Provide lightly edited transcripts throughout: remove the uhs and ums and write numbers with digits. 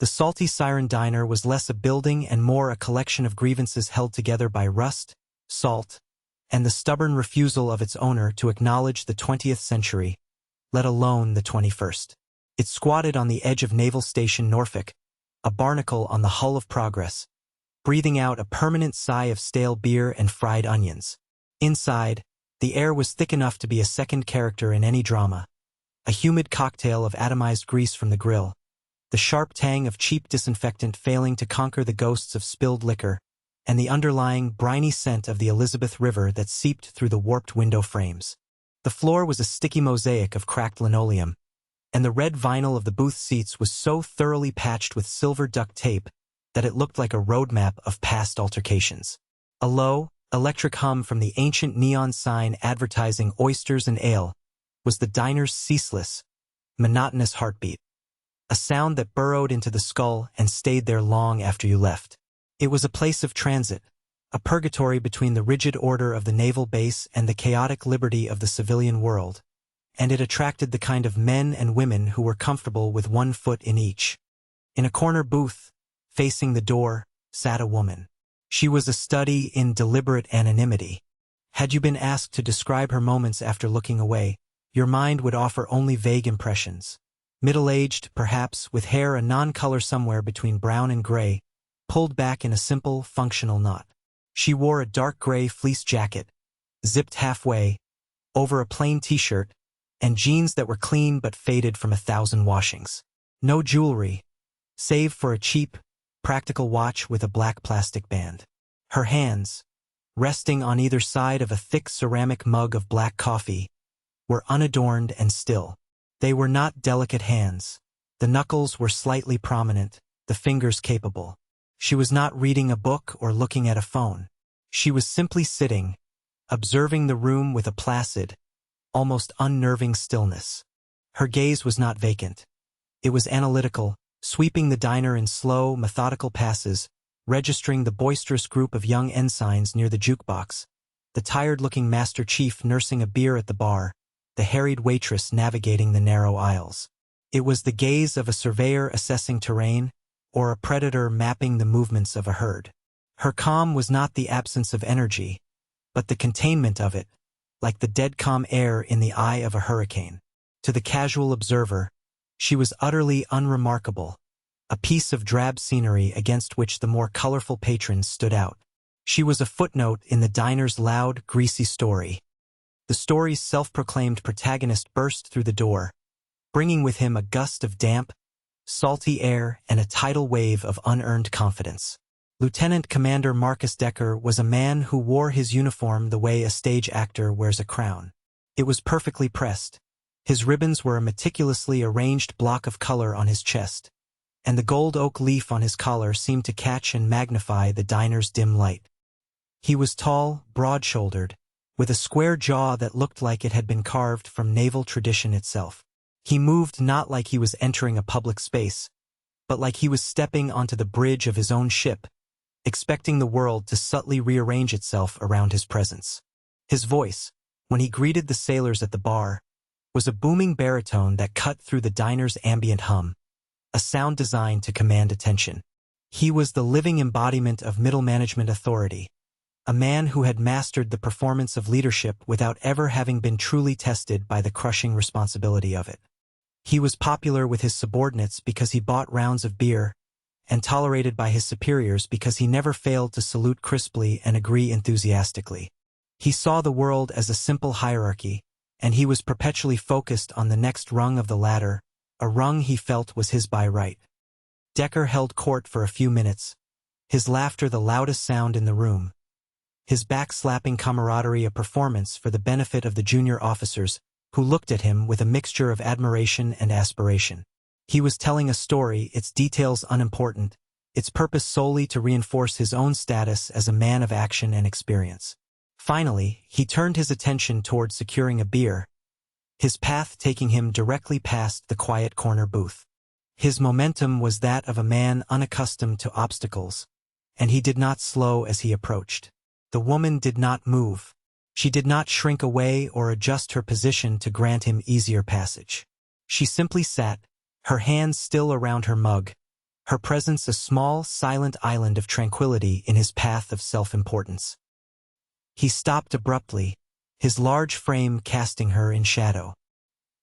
The Salty Siren diner was less a building and more a collection of grievances held together by rust, salt, and the stubborn refusal of its owner to acknowledge the 20th century, let alone the 21st. It squatted on the edge of Naval Station Norfolk, a barnacle on the hull of progress, breathing out a permanent sigh of stale beer and fried onions. Inside, the air was thick enough to be a second character in any drama, a humid cocktail of atomized grease from the grill, the sharp tang of cheap disinfectant failing to conquer the ghosts of spilled liquor, and the underlying briny scent of the Elizabeth River that seeped through the warped window frames. The floor was a sticky mosaic of cracked linoleum, and the red vinyl of the booth seats was so thoroughly patched with silver duct tape that it looked like a roadmap of past altercations. A low, electric hum from the ancient neon sign advertising oysters and ale was the diner's ceaseless, monotonous heartbeat, a sound that burrowed into the skull and stayed there long after you left. It was a place of transit, a purgatory between the rigid order of the naval base and the chaotic liberty of the civilian world, and it attracted the kind of men and women who were comfortable with one foot in each. In a corner booth, facing the door, sat a woman. She was a study in deliberate anonymity. Had you been asked to describe her moments after looking away, your mind would offer only vague impressions. Middle-aged, perhaps, with hair a non-color somewhere between brown and gray, pulled back in a simple, functional knot. She wore a dark gray fleece jacket, zipped halfway, over a plain t-shirt, and jeans that were clean but faded from 1,000 washings. No jewelry, save for a cheap, practical watch with a black plastic band. Her hands, resting on either side of a thick ceramic mug of black coffee, were unadorned and still. They were not delicate hands. The knuckles were slightly prominent, the fingers capable. She was not reading a book or looking at a phone. She was simply sitting, observing the room with a placid, almost unnerving stillness. Her gaze was not vacant. It was analytical, sweeping the diner in slow, methodical passes, registering the boisterous group of young ensigns near the jukebox, the tired-looking Master Chief nursing a beer at the bar, the harried waitress navigating the narrow aisles. It was the gaze of a surveyor assessing terrain, or a predator mapping the movements of a herd. Her calm was not the absence of energy, but the containment of it, like the dead calm air in the eye of a hurricane. To the casual observer, she was utterly unremarkable, a piece of drab scenery against which the more colorful patrons stood out. She was a footnote in the diner's loud, greasy story. The story's self-proclaimed protagonist burst through the door, bringing with him a gust of damp, salty air and a tidal wave of unearned confidence. Lieutenant Commander Marcus Decker was a man who wore his uniform the way a stage actor wears a crown. It was perfectly pressed. His ribbons were a meticulously arranged block of color on his chest, and the gold oak leaf on his collar seemed to catch and magnify the diner's dim light. He was tall, broad-shouldered, with a square jaw that looked like it had been carved from naval tradition itself. He moved not like he was entering a public space, but like he was stepping onto the bridge of his own ship, expecting the world to subtly rearrange itself around his presence. His voice, when he greeted the sailors at the bar, was a booming baritone that cut through the diner's ambient hum, a sound designed to command attention. He was the living embodiment of middle management authority, a man who had mastered the performance of leadership without ever having been truly tested by the crushing responsibility of it. He was popular with his subordinates because he bought rounds of beer, and tolerated by his superiors because he never failed to salute crisply and agree enthusiastically. He saw the world as a simple hierarchy, and he was perpetually focused on the next rung of the ladder, a rung he felt was his by right. Decker held court for a few minutes, his laughter the loudest sound in the room, his back-slapping camaraderie a performance for the benefit of the junior officers, who looked at him with a mixture of admiration and aspiration. He was telling a story, its details unimportant, its purpose solely to reinforce his own status as a man of action and experience. Finally, he turned his attention toward securing a beer, his path taking him directly past the quiet corner booth. His momentum was that of a man unaccustomed to obstacles, and he did not slow as he approached. The woman did not move. She did not shrink away or adjust her position to grant him easier passage. She simply sat, her hands still around her mug, her presence a small, silent island of tranquility in his path of self-importance. He stopped abruptly, his large frame casting her in shadow.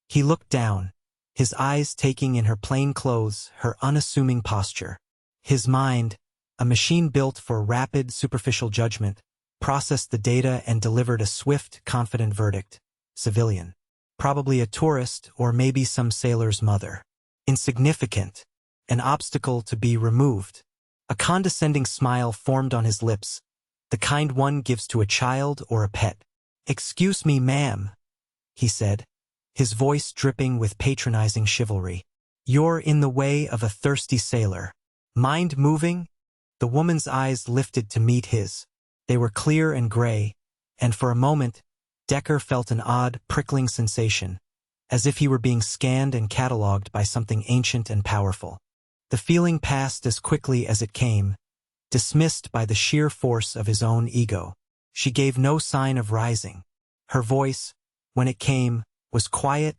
He looked down, his eyes taking in her plain clothes, her unassuming posture. His mind, a machine built for rapid, superficial judgment, processed the data and delivered a swift, confident verdict. Civilian. Probably a tourist or maybe some sailor's mother. Insignificant. An obstacle to be removed. A condescending smile formed on his lips, the kind one gives to a child or a pet. "Excuse me, ma'am," he said, his voice dripping with patronizing chivalry. "You're in the way of a thirsty sailor. Mind moving?" The woman's eyes lifted to meet his. They were clear and gray, and for a moment, Decker felt an odd, prickling sensation, as if he were being scanned and catalogued by something ancient and powerful. The feeling passed as quickly as it came, dismissed by the sheer force of his own ego. She gave no sign of rising. Her voice, when it came, was quiet,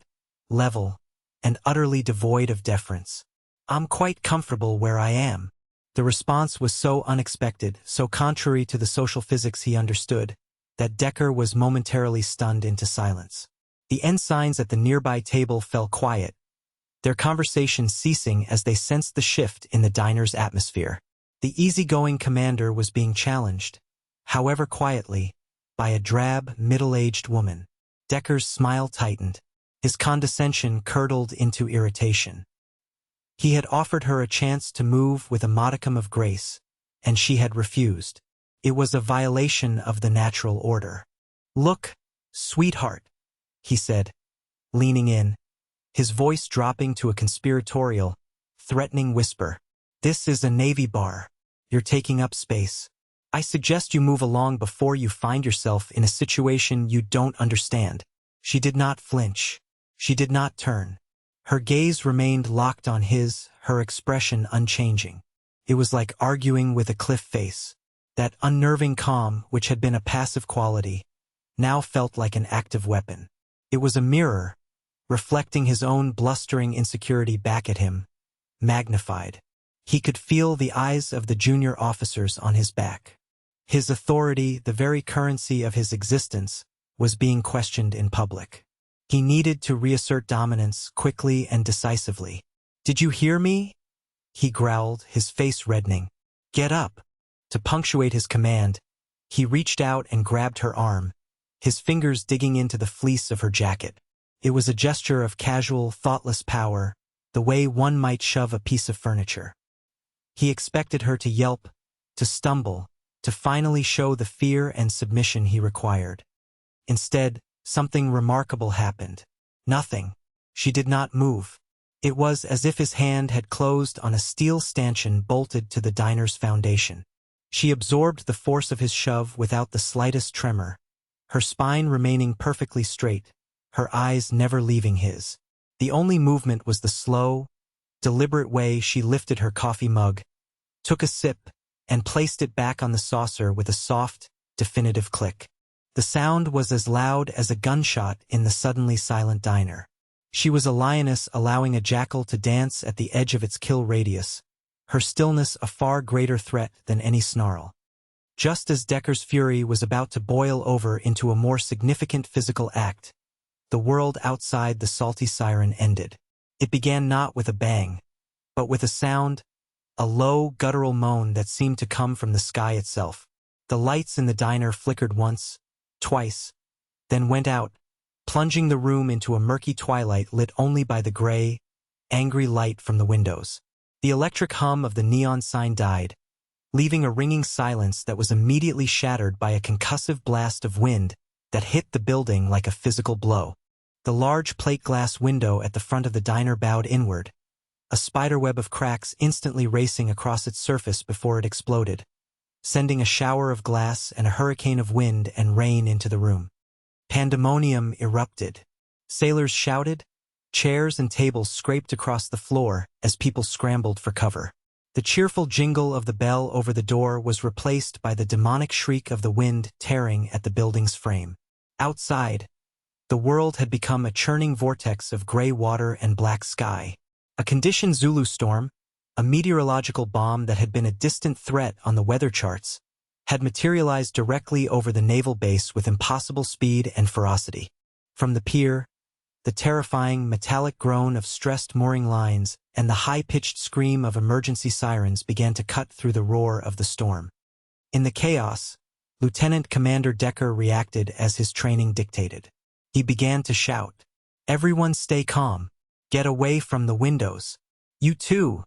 level, and utterly devoid of deference. "I'm quite comfortable where I am." The response was so unexpected, so contrary to the social physics he understood, that Decker was momentarily stunned into silence. The ensigns at the nearby table fell quiet, their conversation ceasing as they sensed the shift in the diner's atmosphere. The easygoing commander was being challenged, however quietly, by a drab, middle-aged woman. Decker's smile tightened. His condescension curdled into irritation. He had offered her a chance to move with a modicum of grace, and she had refused. It was a violation of the natural order. "Look, sweetheart," he said, leaning in, his voice dropping to a conspiratorial, threatening whisper. "This is a Navy bar. You're taking up space. I suggest you move along before you find yourself in a situation you don't understand." She did not flinch. She did not turn. Her gaze remained locked on his, her expression unchanging. It was like arguing with a cliff face. That unnerving calm, which had been a passive quality, now felt like an active weapon. It was a mirror, reflecting his own blustering insecurity back at him, magnified. He could feel the eyes of the junior officers on his back. His authority, the very currency of his existence, was being questioned in public. He needed to reassert dominance quickly and decisively. "Did you hear me?" he growled, his face reddening. "Get up." To punctuate his command, he reached out and grabbed her arm, his fingers digging into the fleece of her jacket. It was a gesture of casual, thoughtless power, the way one might shove a piece of furniture. He expected her to yelp, to stumble, to finally show the fear and submission he required. Instead, something remarkable happened. Nothing. She did not move. It was as if his hand had closed on a steel stanchion bolted to the diner's foundation. She absorbed the force of his shove without the slightest tremor, her spine remaining perfectly straight, her eyes never leaving his. The only movement was the slow, deliberate way she lifted her coffee mug, took a sip, and placed it back on the saucer with a soft, definitive click. The sound was as loud as a gunshot in the suddenly silent diner. She was a lioness allowing a jackal to dance at the edge of its kill radius, her stillness a far greater threat than any snarl. Just as Decker's fury was about to boil over into a more significant physical act, the world outside the Salty Siren ended. It began not with a bang, but with a sound, a low, guttural moan that seemed to come from the sky itself. The lights in the diner flickered once, twice, then went out, plunging the room into a murky twilight lit only by the gray, angry light from the windows. The electric hum of the neon sign died, leaving a ringing silence that was immediately shattered by a concussive blast of wind that hit the building like a physical blow. The large plate glass window at the front of the diner bowed inward, a spiderweb of cracks instantly racing across its surface before it exploded, sending a shower of glass and a hurricane of wind and rain into the room. Pandemonium erupted. Sailors shouted, chairs and tables scraped across the floor as people scrambled for cover. The cheerful jingle of the bell over the door was replaced by the demonic shriek of the wind tearing at the building's frame. Outside, the world had become a churning vortex of gray water and black sky. A conditioned Zulu storm, A meteorological bomb that had been a distant threat on the weather charts had materialized directly over the naval base with impossible speed and ferocity. From the pier, the terrifying metallic groan of stressed mooring lines and the high-pitched scream of emergency sirens began to cut through the roar of the storm. In the chaos, Lieutenant Commander Decker reacted as his training dictated. He began to shout, "Everyone stay calm. Get away from the windows. You too."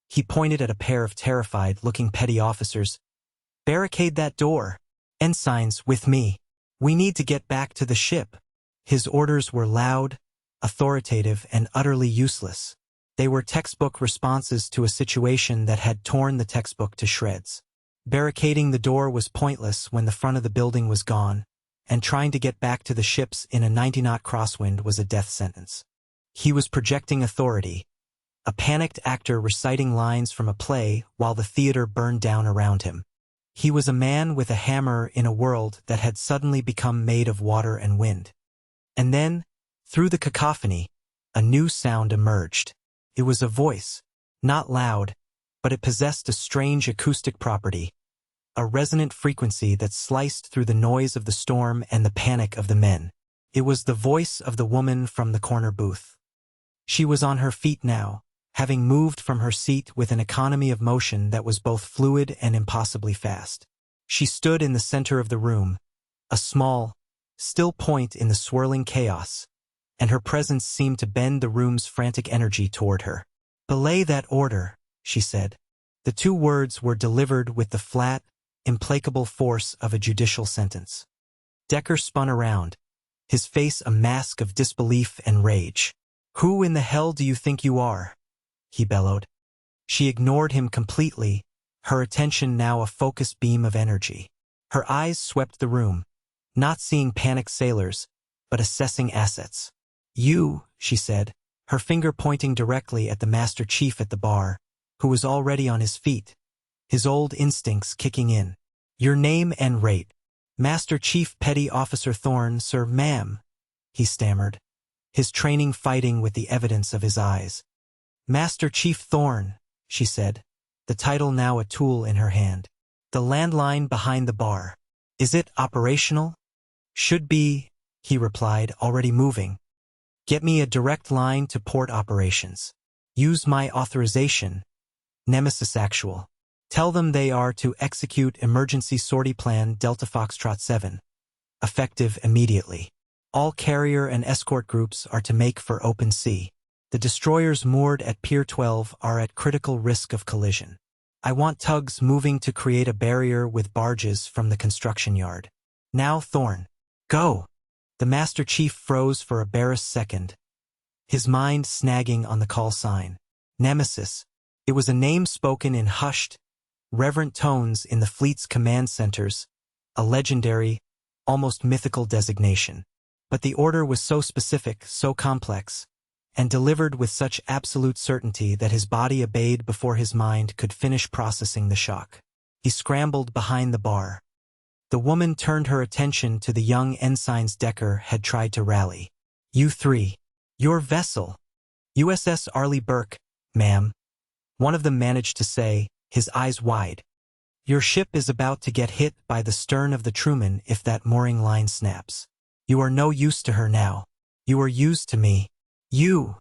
He pointed at a pair of terrified-looking petty officers. "Barricade that door. Ensigns, with me. We need to get back to the ship." His orders were loud, authoritative, and utterly useless. They were textbook responses to a situation that had torn the textbook to shreds. Barricading the door was pointless when the front of the building was gone, and trying to get back to the ships in a 90-knot crosswind was a death sentence. He was projecting authority, a panicked actor reciting lines from a play while the theater burned down around him. He was a man with a hammer in a world that had suddenly become made of water and wind. And then, through the cacophony, a new sound emerged. It was a voice, not loud, but it possessed a strange acoustic property, a resonant frequency that sliced through the noise of the storm and the panic of the men. It was the voice of the woman from the corner booth. She was on her feet now, having moved from her seat with an economy of motion that was both fluid and impossibly fast. She stood in the center of the room, a small, still point in the swirling chaos, and her presence seemed to bend the room's frantic energy toward her. "Belay that order," she said. The two words were delivered with the flat, implacable force of a judicial sentence. Decker spun around, his face a mask of disbelief and rage. "Who in the hell do you think you are?" he bellowed. She ignored him completely, her attention now a focused beam of energy. Her eyes swept the room, not seeing panicked sailors, but assessing assets. "You," she said, her finger pointing directly at the Master Chief at the bar, who was already on his feet, his old instincts kicking in. "Your name and rate." "Master Chief Petty Officer Thorne, sir, ma'am," he stammered, his training fighting with the evidence of his eyes. "Master Chief Thorne," she said, the title now a tool in her hand. "The landline behind the bar. Is it operational?" "Should be," he replied, already moving. "Get me a direct line to port operations. Use my authorization. Nemesis Actual. Tell them they are to execute emergency sortie plan Delta Foxtrot 7. Effective immediately. All carrier and escort groups are to make for open sea. The destroyers moored at Pier 12 are at critical risk of collision. I want tugs moving to create a barrier with barges from the construction yard. Now, Thorne. Go!" The Master Chief froze for a barest second, his mind snagging on the call sign. Nemesis. It was a name spoken in hushed, reverent tones in the fleet's command centers, a legendary, almost mythical designation. But the order was so specific, so complex, and delivered with such absolute certainty that his body obeyed before his mind could finish processing the shock. He scrambled behind the bar. The woman turned her attention to the young ensigns Decker had tried to rally. "You three. Your vessel." "USS Arleigh Burke, ma'am," one of them managed to say, his eyes wide. "Your ship is about to get hit by the stern of the Truman if that mooring line snaps. You are no use to her now. You are used to me. You,"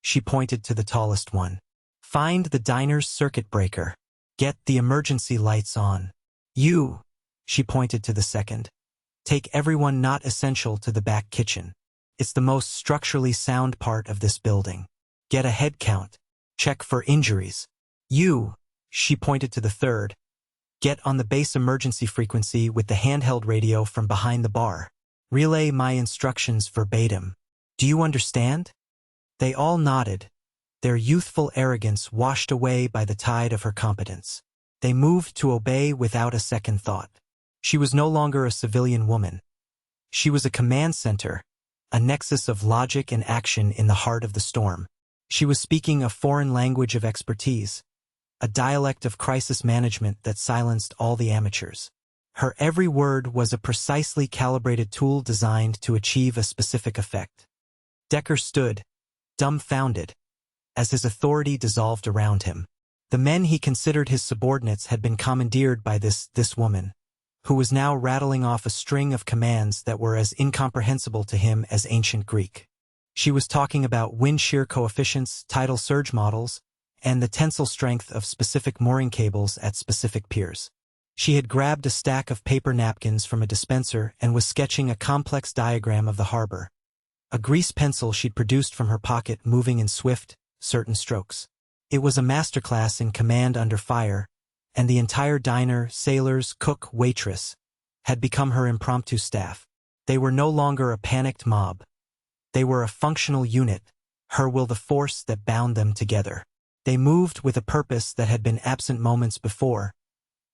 she pointed to the tallest one. "Find the diner's circuit breaker. Get the emergency lights on. You," she pointed to the second. "Take everyone not essential to the back kitchen. It's the most structurally sound part of this building. Get a head count. Check for injuries. You," she pointed to the third. "Get on the base emergency frequency with the handheld radio from behind the bar. Relay my instructions verbatim. Do you understand?" They all nodded, their youthful arrogance washed away by the tide of her competence. They moved to obey without a second thought. She was no longer a civilian woman. She was a command center, a nexus of logic and action in the heart of the storm. She was speaking a foreign language of expertise, a dialect of crisis management that silenced all the amateurs. Her every word was a precisely calibrated tool designed to achieve a specific effect. Decker stood, dumbfounded, as his authority dissolved around him. The men he considered his subordinates had been commandeered by this woman, who was now rattling off a string of commands that were as incomprehensible to him as ancient Greek. She was talking about wind shear coefficients, tidal surge models, and the tensile strength of specific mooring cables at specific piers. She had grabbed a stack of paper napkins from a dispenser and was sketching a complex diagram of the harbor, a grease pencil she'd produced from her pocket moving in swift, certain strokes. It was a masterclass in command under fire, and the entire diner, sailors, cook, waitress, had become her impromptu staff. They were no longer a panicked mob. They were a functional unit, her will the force that bound them together. They moved with a purpose that had been absent moments before,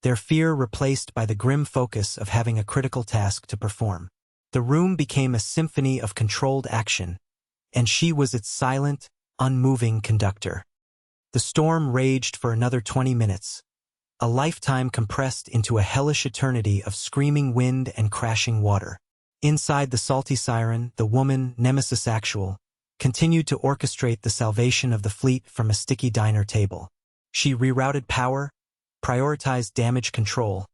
their fear replaced by the grim focus of having a critical task to perform. The room became a symphony of controlled action, and she was its silent, unmoving conductor. The storm raged for another 20 minutes, a lifetime compressed into a hellish eternity of screaming wind and crashing water. Inside the Salty Siren, the woman, Nemesis Actual, continued to orchestrate the salvation of the fleet from a sticky diner table. She rerouted power, prioritized damage control,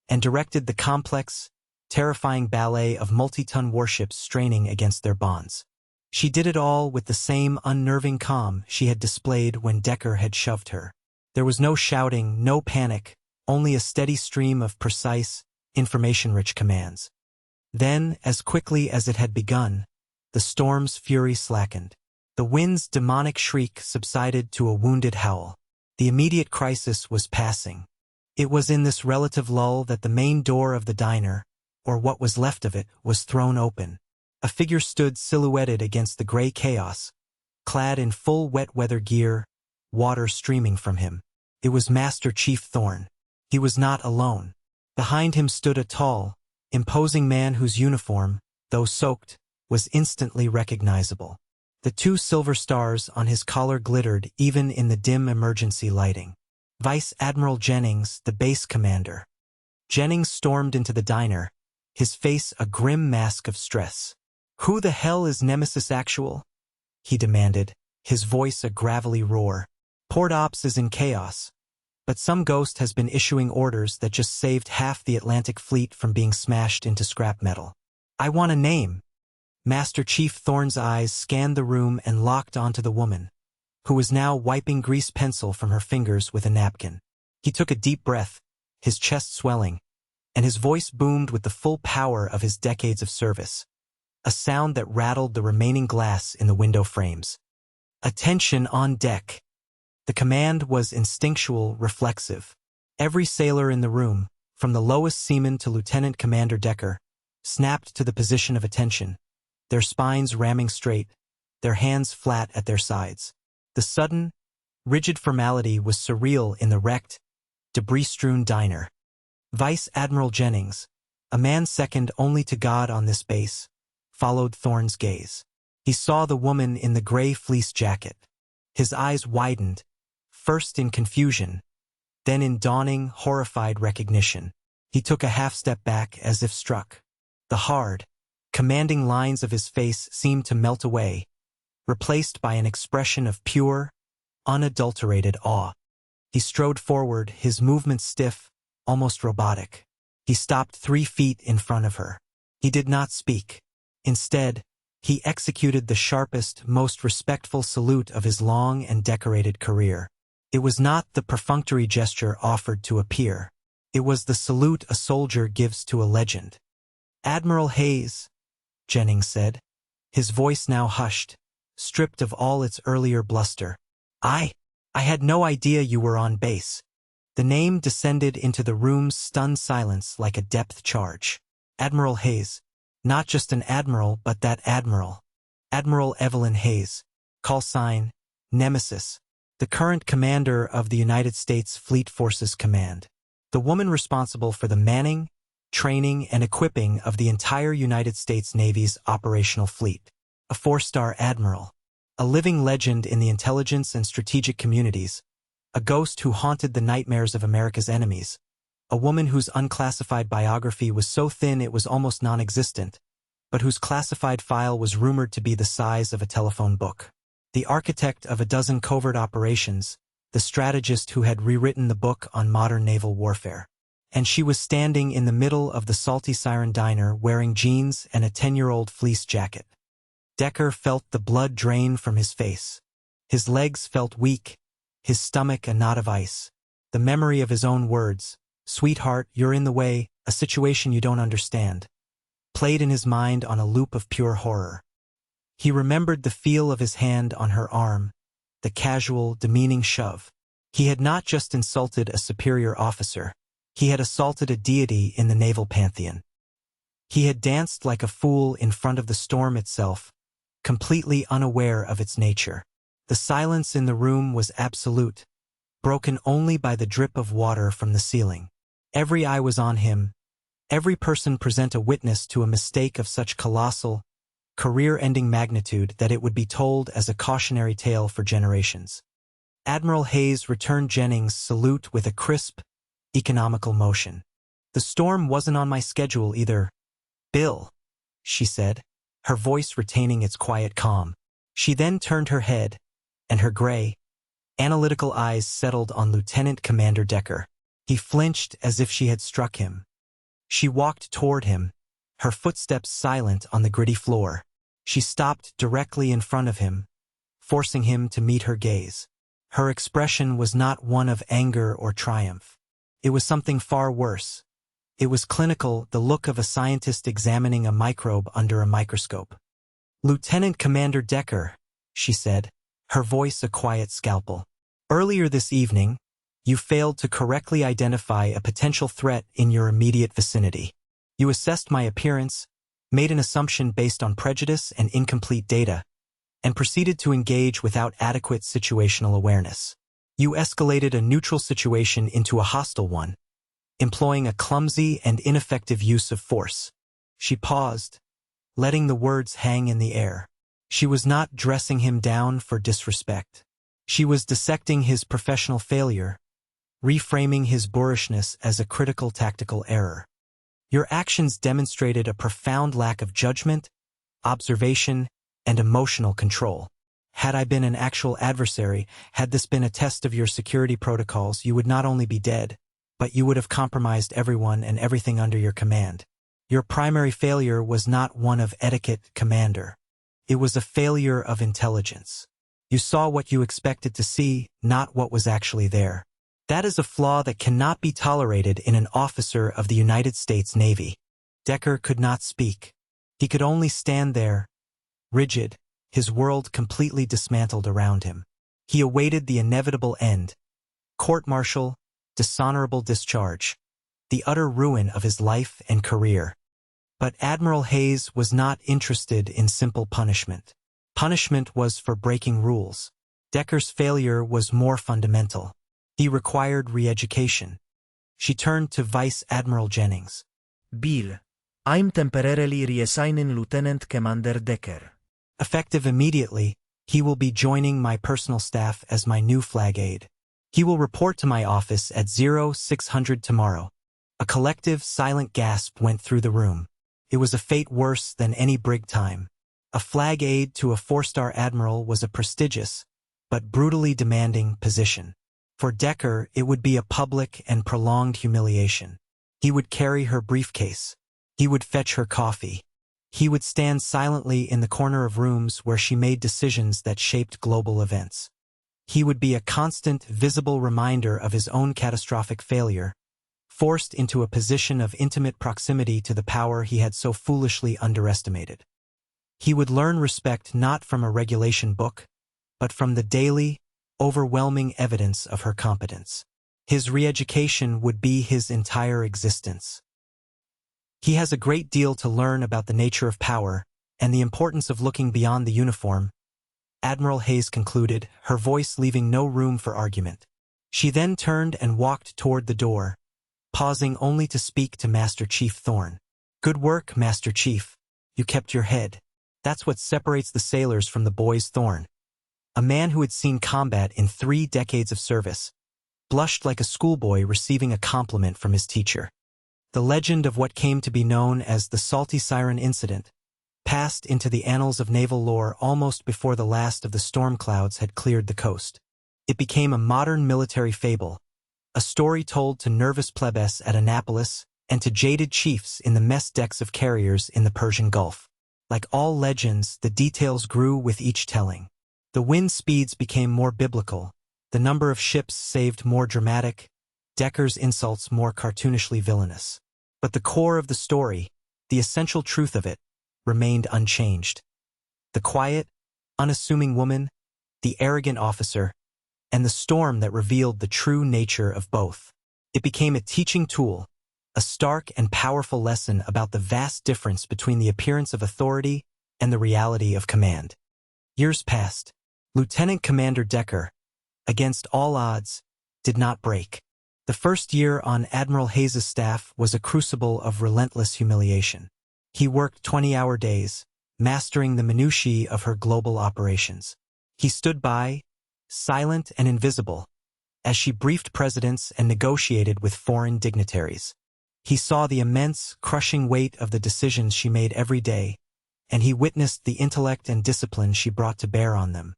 and directed the complex, terrifying ballet of multi-ton warships straining against their bonds. She did it all with the same unnerving calm she had displayed when Decker had shoved her. There was no shouting, no panic, only a steady stream of precise, information-rich commands. Then, as quickly as it had begun, the storm's fury slackened. The wind's demonic shriek subsided to a wounded howl. The immediate crisis was passing. It was in this relative lull that the main door of the diner, or what was left of it, was thrown open. A figure stood silhouetted against the gray chaos, clad in full wet weather gear, water streaming from him. It was Master Chief Thorne. He was not alone. Behind him stood a tall, imposing man whose uniform, though soaked, was instantly recognizable. The 2 silver stars on his collar glittered even in the dim emergency lighting. Vice Admiral Jennings, the base commander. Jennings stormed into the diner, his face a grim mask of stress. "Who the hell is Nemesis Actual?" he demanded, his voice a gravelly roar. "Port Ops is in chaos, but some ghost has been issuing orders that just saved half the Atlantic fleet from being smashed into scrap metal. I want a name." Master Chief Thorne's eyes scanned the room and locked onto the woman, who was now wiping grease pencil from her fingers with a napkin. He took a deep breath, his chest swelling, and his voice boomed with the full power of his decades of service, a sound that rattled the remaining glass in the window frames. "Attention on deck." The command was instinctual, reflexive. Every sailor in the room, from the lowest seaman to Lieutenant Commander Decker, snapped to the position of attention, their spines ramming straight, their hands flat at their sides. The sudden, rigid formality was surreal in the wrecked, debris-strewn diner. Vice Admiral Jennings, a man second only to God on this base, followed Thorne's gaze. He saw the woman in the gray fleece jacket. His eyes widened, first in confusion, then in dawning, horrified recognition. He took a half-step back as if struck. The hard, commanding lines of his face seemed to melt away, replaced by an expression of pure, unadulterated awe. He strode forward, his movements stiff, almost robotic. He stopped 3 feet in front of her. He did not speak. Instead, he executed the sharpest, most respectful salute of his long and decorated career. It was not the perfunctory gesture offered to a peer. It was the salute a soldier gives to a legend. "Admiral Hayes," Jennings said, his voice now hushed, stripped of all its earlier bluster. I had no idea you were on base." The name descended into the room's stunned silence like a depth charge. Admiral Hayes. Not just an admiral, but that admiral. Admiral Evelyn Hayes. Call sign, Nemesis. The current commander of the United States Fleet Forces Command. The woman responsible for the manning, training, and equipping of the entire United States Navy's operational fleet. A 4-star admiral. A living legend in the intelligence and strategic communities. A ghost who haunted the nightmares of America's enemies. A woman whose unclassified biography was so thin it was almost non-existent, but whose classified file was rumored to be the size of a telephone book. The architect of a dozen covert operations, the strategist who had rewritten the book on modern naval warfare. And she was standing in the middle of the Salty Siren diner wearing jeans and a 10-year-old fleece jacket. Decker felt the blood drain from his face. His legs felt weak, his stomach a knot of ice. The memory of his own words, "Sweetheart, you're in the way, a situation you don't understand," played in his mind on a loop of pure horror. He remembered the feel of his hand on her arm, the casual, demeaning shove. He had not just insulted a superior officer, he had assaulted a deity in the naval pantheon. He had danced like a fool in front of the storm itself, completely unaware of its nature. The silence in the room was absolute, broken only by the drip of water from the ceiling. Every eye was on him, every person present a witness to a mistake of such colossal, career-ending magnitude that it would be told as a cautionary tale for generations. Admiral Hayes returned Jennings' salute with a crisp, economical motion. "The storm wasn't on my schedule either, Bill," she said, her voice retaining its quiet calm. She then turned her head, and her gray, analytical eyes settled on Lieutenant Commander Decker. He flinched as if she had struck him. She walked toward him, her footsteps silent on the gritty floor. She stopped directly in front of him, forcing him to meet her gaze. Her expression was not one of anger or triumph. It was something far worse. It was clinical, the look of a scientist examining a microbe under a microscope. "Lieutenant Commander Decker," she said, her voice a quiet scalpel. "Earlier this evening, you failed to correctly identify a potential threat in your immediate vicinity. You assessed my appearance, made an assumption based on prejudice and incomplete data, and proceeded to engage without adequate situational awareness. You escalated a neutral situation into a hostile one, employing a clumsy and ineffective use of force." She paused, letting the words hang in the air. She was not dressing him down for disrespect. She was dissecting his professional failure, reframing his boorishness as a critical tactical error. "Your actions demonstrated a profound lack of judgment, observation, and emotional control. Had I been an actual adversary, had this been a test of your security protocols, you would not only be dead, but you would have compromised everyone and everything under your command. Your primary failure was not one of etiquette, Commander. It was a failure of intelligence. You saw what you expected to see, not what was actually there. That is a flaw that cannot be tolerated in an officer of the United States Navy." Decker could not speak. He could only stand there, rigid, his world completely dismantled around him. He awaited the inevitable end. Court-martial, dishonorable discharge, the utter ruin of his life and career. But Admiral Hayes was not interested in simple punishment. Punishment was for breaking rules. Decker's failure was more fundamental. He required re-education. She turned to Vice Admiral Jennings. "Bill, I'm temporarily reassigning Lieutenant Commander Decker. Effective immediately, he will be joining my personal staff as my new flag aide. He will report to my office at 0600 tomorrow." A collective, silent gasp went through the room. It was a fate worse than any brig time. A flag aide to a four-star admiral was a prestigious, but brutally demanding position. For Decker, it would be a public and prolonged humiliation. He would carry her briefcase. He would fetch her coffee. He would stand silently in the corner of rooms where she made decisions that shaped global events. He would be a constant, visible reminder of his own catastrophic failure, forced into a position of intimate proximity to the power he had so foolishly underestimated. He would learn respect not from a regulation book, but from the daily, overwhelming evidence of her competence. His re-education would be his entire existence. He has a great deal to learn about the nature of power and the importance of looking beyond the uniform, Admiral Hayes concluded, her voice leaving no room for argument. She then turned and walked toward the door, pausing only to speak to Master Chief Thorne. "Good work, Master Chief. You kept your head. That's what separates the sailors from the boys." Thorne, a man who had seen combat in 3 decades of service, blushed like a schoolboy receiving a compliment from his teacher. The legend of what came to be known as the Salty Siren incident passed into the annals of naval lore almost before the last of the storm clouds had cleared the coast. It became a modern military fable, a story told to nervous plebes at Annapolis and to jaded chiefs in the mess decks of carriers in the Persian Gulf. Like all legends, the details grew with each telling. The wind speeds became more biblical, the number of ships saved more dramatic, Decker's insults more cartoonishly villainous. But the core of the story, the essential truth of it, remained unchanged. The quiet, unassuming woman, the arrogant officer, and the storm that revealed the true nature of both. It became a teaching tool, a stark and powerful lesson about the vast difference between the appearance of authority and the reality of command. Years passed. Lieutenant Commander Decker, against all odds, did not break. The first year on Admiral Hayes's staff was a crucible of relentless humiliation. He worked 20-hour days, mastering the minutiae of her global operations. He stood by, silent and invisible, as she briefed presidents and negotiated with foreign dignitaries. He saw the immense, crushing weight of the decisions she made every day, and he witnessed the intellect and discipline she brought to bear on them.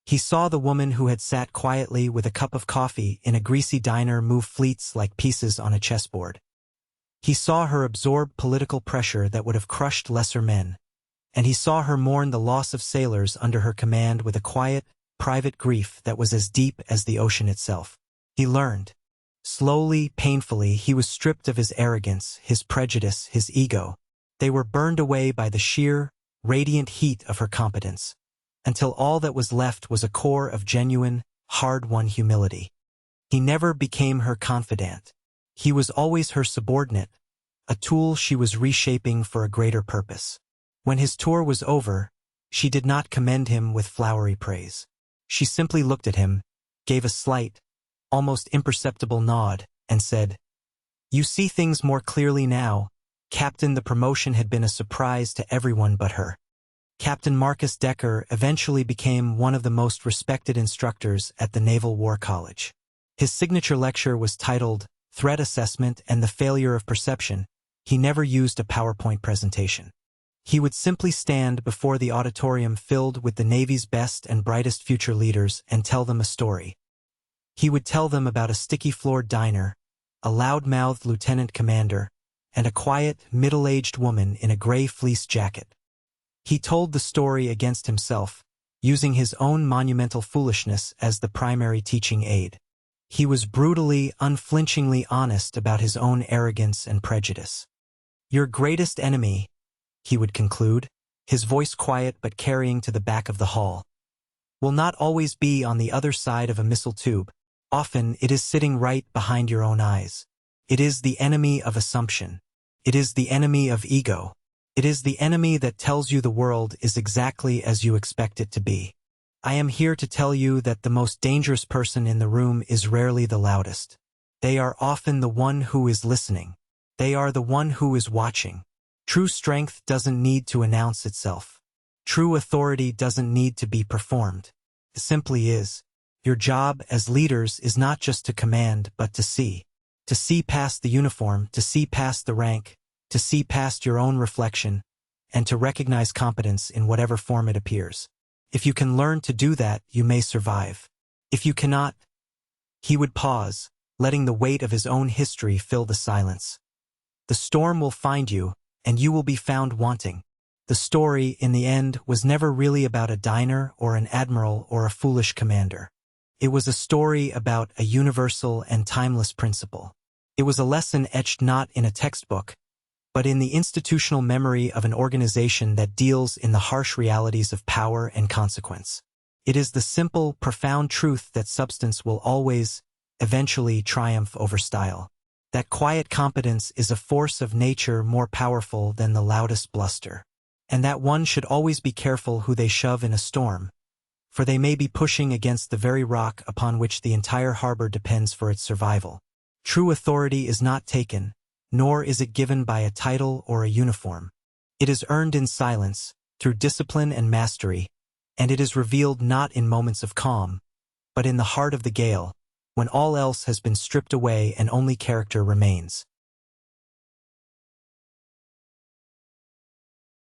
He saw the woman who had sat quietly with a cup of coffee in a greasy diner move fleets like pieces on a chessboard. He saw her absorb political pressure that would have crushed lesser men, and he saw her mourn the loss of sailors under her command with a quiet, private grief that was as deep as the ocean itself. He learned. Slowly, painfully, he was stripped of his arrogance, his prejudice, his ego. They were burned away by the sheer, radiant heat of her competence, until all that was left was a core of genuine, hard-won humility. He never became her confidant. He was always her subordinate, a tool she was reshaping for a greater purpose. When his tour was over, she did not commend him with flowery praise. She simply looked at him, gave a slight, almost imperceptible nod, and said, "You see things more clearly now, Captain." The promotion had been a surprise to everyone but her. Captain Marcus Decker eventually became one of the most respected instructors at the Naval War College. His signature lecture was titled Threat Assessment and the Failure of Perception. He never used a PowerPoint presentation. He would simply stand before the auditorium filled with the Navy's best and brightest future leaders and tell them a story. He would tell them about a sticky-floored diner, a loud-mouthed lieutenant commander, and a quiet, middle-aged woman in a gray fleece jacket. He told the story against himself, using his own monumental foolishness as the primary teaching aid. He was brutally, unflinchingly honest about his own arrogance and prejudice. "Your greatest enemy," he would conclude, his voice quiet but carrying to the back of the hall, "will not always be on the other side of a missile tube. Often it is sitting right behind your own eyes. It is the enemy of assumption. It is the enemy of ego. It is the enemy that tells you the world is exactly as you expect it to be. I am here to tell you that the most dangerous person in the room is rarely the loudest. They are often the one who is listening. They are the one who is watching. True strength doesn't need to announce itself. True authority doesn't need to be performed. It simply is. Your job as leaders is not just to command, but to see. To see past the uniform, to see past the rank, to see past your own reflection, and to recognize competence in whatever form it appears. If you can learn to do that, you may survive. If you cannot," he would pause, letting the weight of his own history fill the silence. "The storm will find you, and you will be found wanting." The story, in the end, was never really about a diner or an admiral or a foolish commander. It was a story about a universal and timeless principle. It was a lesson etched not in a textbook, but in the institutional memory of an organization that deals in the harsh realities of power and consequence. It is the simple, profound truth that substance will always, eventually triumph over style. That quiet competence is a force of nature more powerful than the loudest bluster. And that one should always be careful who they shove in a storm, for they may be pushing against the very rock upon which the entire harbor depends for its survival. True authority is not taken, nor is it given by a title or a uniform. It is earned in silence, through discipline and mastery, and it is revealed not in moments of calm, but in the heart of the gale, when all else has been stripped away and only character remains.